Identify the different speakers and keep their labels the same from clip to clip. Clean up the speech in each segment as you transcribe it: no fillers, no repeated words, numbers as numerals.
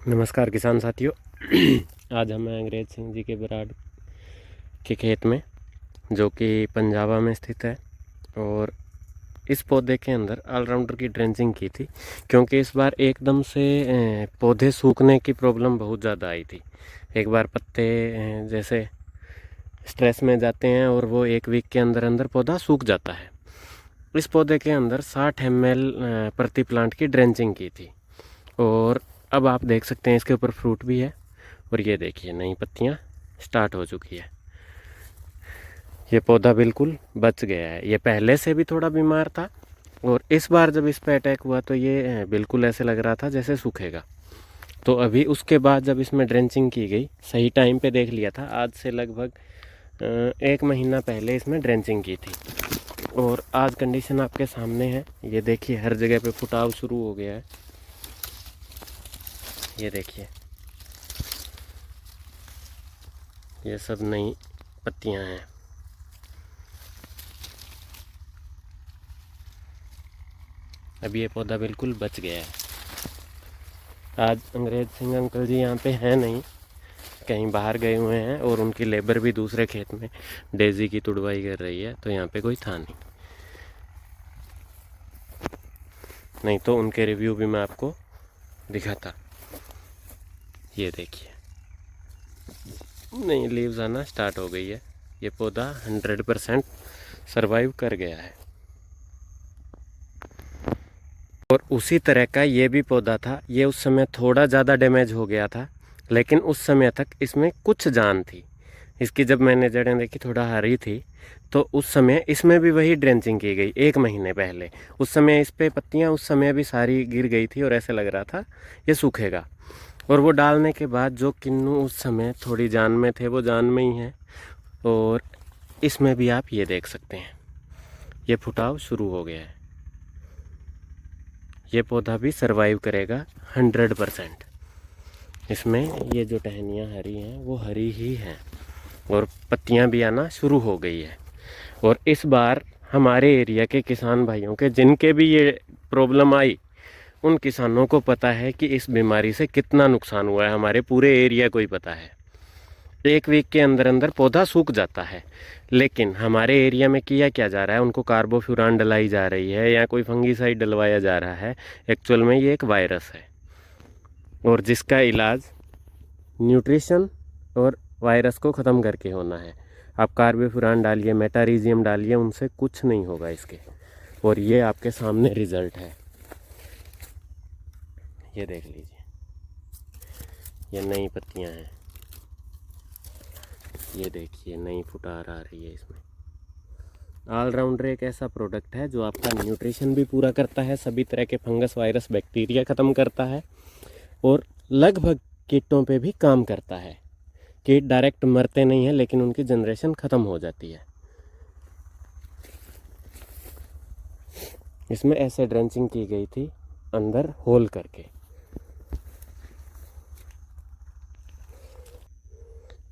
Speaker 1: नमस्कार किसान साथियों। आज हम हैं अंग्रेज सिंह जी के बराड़ के खेत में, जो कि पंजाबा में स्थित है। और इस पौधे के अंदर ऑलराउंडर की ड्रेंचिंग की थी, क्योंकि इस बार एकदम से पौधे सूखने की प्रॉब्लम बहुत ज़्यादा आई थी। एक बार पत्ते जैसे स्ट्रेस में जाते हैं और वो एक वीक के अंदर अंदर पौधा सूख जाता है। इस पौधे के अंदर 60 ml प्रति प्लांट की ड्रेंचिंग की थी। और अब आप देख सकते हैं इसके ऊपर फ्रूट भी है, और ये देखिए नई पत्तियां स्टार्ट हो चुकी है। ये पौधा बिल्कुल बच गया है। ये पहले से भी थोड़ा बीमार था, और इस बार जब इस पे अटैक हुआ तो ये बिल्कुल ऐसे लग रहा था जैसे सूखेगा। तो अभी उसके बाद जब इसमें ड्रेंचिंग की गई, सही टाइम पे देख लिया था, आज से लगभग 1 महीना पहले इसमें ड्रेंचिंग की थी। और आज कंडीशन आपके सामने है। ये देखिए हर जगह पे फुटाव शुरू हो गया है। ये देखिए, ये सब नई पत्तियां हैं। अब ये पौधा बिल्कुल बच गया है। आज अंग्रेज सिंह अंकल जी यहाँ पे हैं नहीं, कहीं बाहर गए हुए हैं, और उनकी लेबर भी दूसरे खेत में डेजी की तुड़वाई कर रही है, तो यहाँ पे कोई था नहीं तो उनके रिव्यू भी मैं आपको दिखाता। ये देखिए नई लीव्स आना स्टार्ट हो गई है। ये पौधा 100% सरवाइव कर गया है। और उसी तरह का ये भी पौधा था। ये उस समय थोड़ा ज़्यादा डैमेज हो गया था, लेकिन उस समय तक इसमें कुछ जान थी। इसकी जब मैंने जड़ें देखी थोड़ा हरी थी, तो उस समय इसमें भी वही ड्रेंचिंग की गई 1 महीने पहले। उस समय इस पे पत्तियां उस समय भी सारी गिर गई थी, और ऐसे लग रहा था ये सूखेगा। और वो डालने के बाद जो किन्नू उस समय थोड़ी जान में थे, वो जान में ही हैं। और इसमें भी आप ये देख सकते हैं, ये फुटाव शुरू हो गया है। ये पौधा भी सरवाइव करेगा 100%। इसमें ये जो टहनियाँ हरी हैं वो हरी ही हैं, और पत्तियां भी आना शुरू हो गई है। और इस बार हमारे एरिया के किसान भाइयों के जिनके भी ये प्रॉब्लम आई, उन किसानों को पता है कि इस बीमारी से कितना नुकसान हुआ है। हमारे पूरे एरिया को ही पता है। 1 वीक के अंदर अंदर पौधा सूख जाता है, लेकिन हमारे एरिया में किया क्या जा रहा है, उनको कार्बोफ्यूरान डलाई जा रही है या कोई फंगीसाइड डलवाया जा रहा है। एक्चुअल में ये एक वायरस है, और जिसका इलाज न्यूट्रिशन और वायरस को ख़त्म करके होना है। आप कार्बोफ्यूरान डालिए, मेटारिजियम डालिए, उनसे कुछ नहीं होगा इसके। और ये आपके सामने रिजल्ट है, ये देख लीजिए। ये नई पत्तियां हैं, ये देखिए नई फुटार आ रही है इसमें। ऑलराउंडर एक ऐसा प्रोडक्ट है जो आपका न्यूट्रिशन भी पूरा करता है, सभी तरह के फंगस, वायरस, बैक्टीरिया ख़त्म करता है, और लगभग कीटों पे भी काम करता है। कीट डायरेक्ट मरते नहीं हैं, लेकिन उनकी जनरेशन ख़त्म हो जाती है। इसमें ऐसे ड्रेंचिंग की गई थी अंदर होल करके।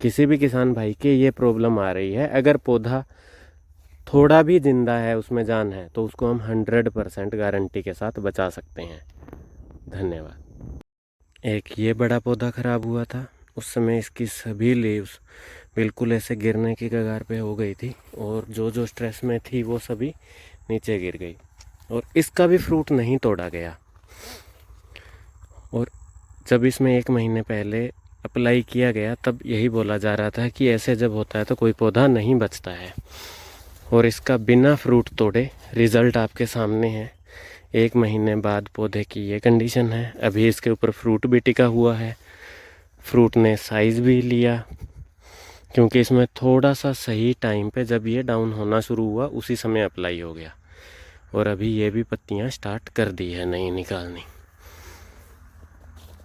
Speaker 1: किसी भी किसान भाई के ये प्रॉब्लम आ रही है, अगर पौधा थोड़ा भी जिंदा है, उसमें जान है, तो उसको हम 100% गारंटी के साथ बचा सकते हैं। धन्यवाद। एक ये बड़ा पौधा ख़राब हुआ था, उस समय इसकी सभी लीव्स बिल्कुल ऐसे गिरने की कगार पे हो गई थी, और जो जो स्ट्रेस में थी वो सभी नीचे गिर गई। और इसका भी फ्रूट नहीं तोड़ा गया। और जब इसमें 1 महीने पहले अप्लाई किया गया, तब यही बोला जा रहा था कि ऐसे जब होता है तो कोई पौधा नहीं बचता है। और इसका बिना फ्रूट तोड़े रिज़ल्ट आपके सामने है। 1 महीने बाद पौधे की ये कंडीशन है। अभी इसके ऊपर फ्रूट भी टिका हुआ है, फ्रूट ने साइज़ भी लिया, क्योंकि इसमें थोड़ा सा सही टाइम पे जब ये डाउन होना शुरू हुआ, उसी समय अप्लाई हो गया। और अभी ये भी पत्तियां स्टार्ट कर दी है नई निकालनी।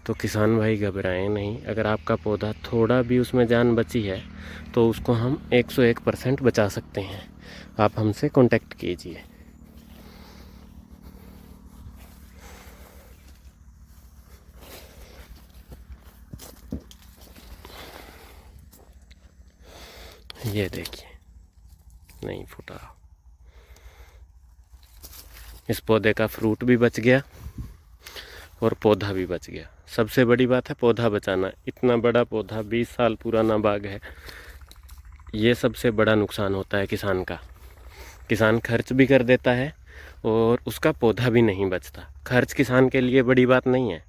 Speaker 1: तो किसान भाई घबराएं नहीं, अगर आपका पौधा थोड़ा भी उसमें जान बची है, तो उसको हम 101% बचा सकते हैं। आप हमसे कांटेक्ट कीजिए। ये देखिए नहीं फूटा। इस पौधे का फ्रूट भी बच गया और पौधा भी बच गया, सबसे बड़ी बात है पौधा बचाना। इतना बड़ा पौधा 20 साल पुराना बाग है, ये सबसे बड़ा नुकसान होता है किसान का। किसान खर्च भी कर देता है और उसका पौधा भी नहीं बचता। खर्च किसान के लिए बड़ी बात नहीं है,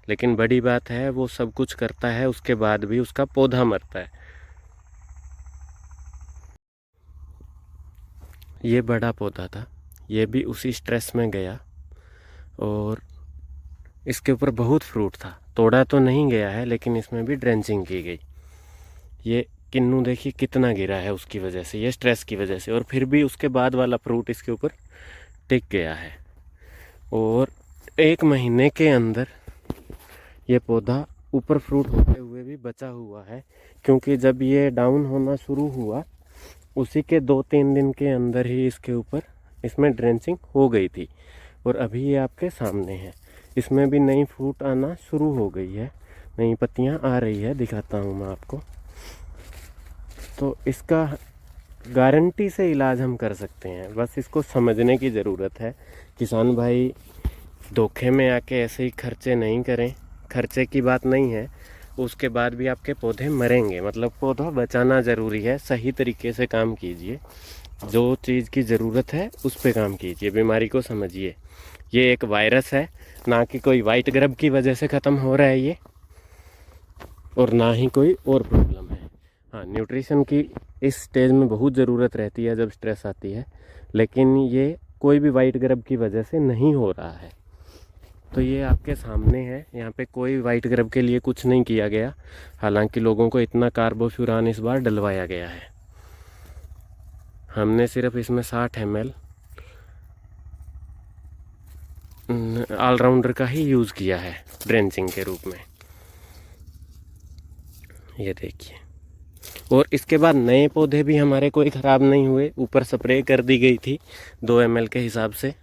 Speaker 1: लेकिन बड़ी बात है वो सब कुछ करता है, उसके बाद भी उसका पौधा मरता है। ये बड़ा पौधा था, ये भी उसी स्ट्रेस में गया और इसके ऊपर बहुत फ्रूट था। तोड़ा तो नहीं गया है, लेकिन इसमें भी ड्रेंचिंग की गई। ये किन्नू देखिए कितना गिरा है उसकी वजह से, ये स्ट्रेस की वजह से, और फिर भी उसके बाद वाला फ्रूट इसके ऊपर टिक गया है। और 1 महीने के अंदर ये पौधा ऊपर फ्रूट होते हुए भी बचा हुआ है, क्योंकि जब ये डाउन होना शुरू हुआ उसी के 2-3 दिन के अंदर ही इसके ऊपर इसमें ड्रेंचिंग हो गई थी। और अभी ये आपके सामने है, इसमें भी नई फ्रूट आना शुरू हो गई है, नई पत्तियां आ रही है, दिखाता हूँ मैं आपको। तो इसका गारंटी से इलाज हम कर सकते हैं, बस इसको समझने की ज़रूरत है। किसान भाई धोखे में आके ऐसे ही खर्चे नहीं करें, खर्चे की बात नहीं है, उसके बाद भी आपके पौधे मरेंगे। मतलब पौधा बचाना ज़रूरी है, सही तरीके से काम कीजिए, जो चीज़ की ज़रूरत है उस पर काम कीजिए, बीमारी को समझिए। ये एक वायरस है, ना कि कोई वाइट ग्रब की वजह से ख़त्म हो रहा है ये, और ना ही कोई और प्रॉब्लम है। हाँ, न्यूट्रिशन की इस स्टेज में बहुत ज़रूरत रहती है जब स्ट्रेस आती है, लेकिन ये कोई भी वाइट ग्रब की वजह से नहीं हो रहा है। तो ये आपके सामने है, यहाँ पे कोई वाइट ग्रब के लिए कुछ नहीं किया गया, हालांकि लोगों को इतना कार्बोफ्यूरान इस बार डलवाया गया है। हमने सिर्फ इसमें 60 ml ऑलराउंडर का ही यूज़ किया है ड्रेंचिंग के रूप में, ये देखिए। और इसके बाद नए पौधे भी हमारे कोई ख़राब नहीं हुए, ऊपर स्प्रे कर दी गई थी 2 ml के हिसाब से।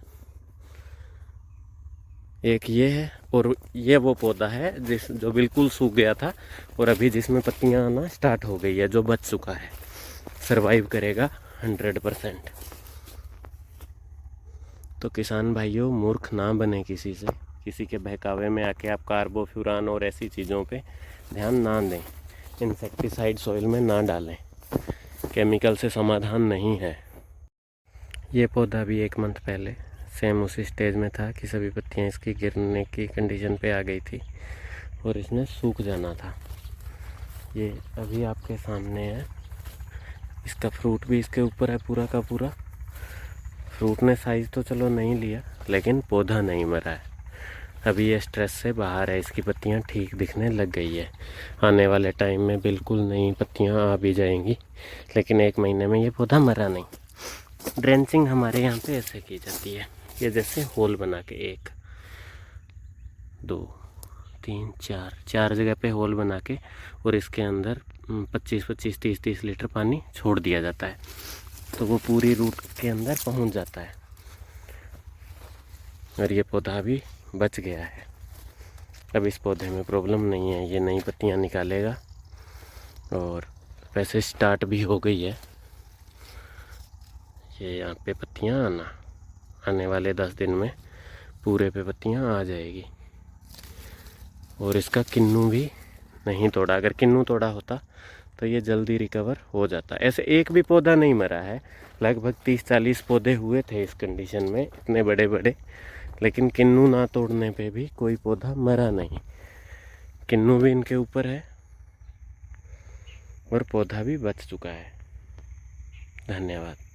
Speaker 1: एक ये है, और ये वो पौधा है जो बिल्कुल सूख गया था और अभी जिसमें पत्तियां आना स्टार्ट हो गई है, जो बच चुका है, सरवाइव करेगा 100%। तो किसान भाइयों, मूर्ख ना बने किसी से, किसी के बहकावे में आके आप कार्बोफ्यूरान और ऐसी चीज़ों पे ध्यान ना दें। इंसेक्टिसाइड सॉइल में ना डालें, केमिकल से समाधान नहीं है। ये पौधा भी 1 मंथ पहले सेम उसी स्टेज में था कि सभी पत्तियां इसकी गिरने की कंडीशन पे आ गई थी और इसने सूख जाना था। ये अभी आपके सामने है, इसका फ्रूट भी इसके ऊपर है पूरा का पूरा। फ्रूट ने साइज़ तो चलो नहीं लिया, लेकिन पौधा नहीं मरा है। अभी ये स्ट्रेस से बाहर है, इसकी पत्तियां ठीक दिखने लग गई है। आने वाले टाइम में बिल्कुल नई पत्तियां आ भी जाएंगी, लेकिन 1 महीने में ये पौधा मरा नहीं। ड्रेंचिंग हमारे यहाँ पे ऐसे की जाती है, ये जैसे होल बना के 1 2 3 4 जगह पे होल बना के, और इसके अंदर 25-25 30-30 लीटर पानी छोड़ दिया जाता है, तो वो पूरी रूट के अंदर पहुंच जाता है। और ये पौधा भी बच गया है। अब इस पौधे में प्रॉब्लम नहीं है, ये नई पत्तियां निकालेगा। और वैसे स्टार्ट भी हो गई है, ये यहाँ पे पत्तियां आने वाले 10 दिन में पूरे पे पत्तियां आ जाएगी। और इसका किन्नू भी नहीं तोड़ा, अगर किन्नू तोड़ा होता तो ये जल्दी रिकवर हो जाता। ऐसे एक भी पौधा नहीं मरा है, लगभग 30-40 पौधे हुए थे इस कंडीशन में, इतने बड़े बड़े, लेकिन किन्नू ना तोड़ने पे भी कोई पौधा मरा नहीं। किन्नू भी इनके ऊपर है और पौधा भी बच चुका है। धन्यवाद।